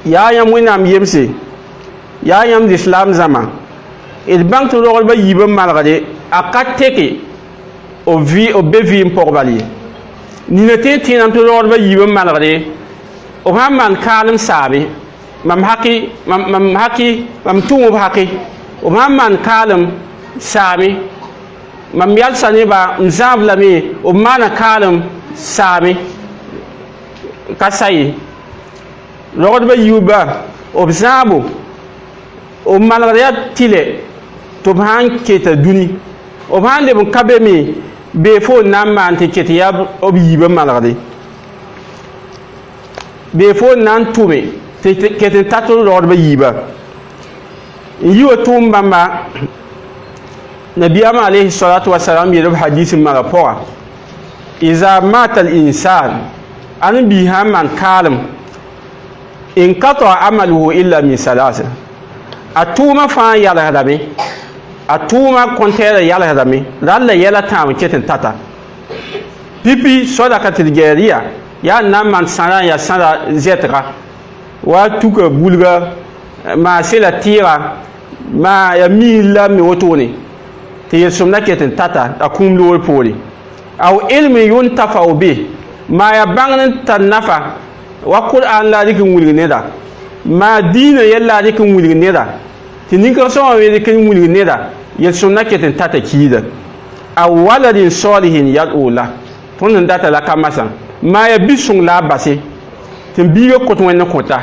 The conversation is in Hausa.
ya yam wẽnnaam yemse ya yam d'islam zãma d bãng tɩ rogdbã yiib n malgde a ka teke b be vɩɩm pʋgbal ye nina tɩ tẽenam tɩ rogdbã yiib n malgde b sãn maan kaalem saame mam tʋʋm b hake b sãn maan kaalem saame mam yalsa nebã m zãab lame b maana kaalem saame ka sa ye rogdbã yiibã b zãabo b malgd yaa tɩlɛ tɩ b sãn keta dũni b sãn leb n ka be me bee fo n na n maan tɩ ket yaa b yiibã malgde bee fo n na n tʋme tɩ ket n tat rogdbã yiibã n yi wa tʋʋm bãmba nabiyama alayhi salatu wasalam yelb hadis n malga pʋga iza mata al-insan an bi sãn maan kaalem inqata amaluhu illa min salasa a tʋʋmã fãa yalsdame a tʋʋmã kõn-tɛɛdã yalsdame rall la yɛla tãam ket n tata pipi sodakatil jɛɛriya yaa n na n maan sãra n yaa sãra zɛtga wa tuka bulga maa sela tɩɩga maa ya miis la me wotone tɩ yel-sõmdã ket n tata a kũum loor poore aw ilmi yuntafau be maa ya bãngd n tar nafa wa Qur'an la rɩk n wilg neda maa diinã yɛl la rɩk n wilg neda tɩ nin-kãg-sõmã me rɩk n wilg neda yel-sõmdã ket n tata kiida aw waladin salihin yad'u la tõnd n data la ka masã maa ya bi-sõng la a base tɩ n biigã kõt wẽnd kõta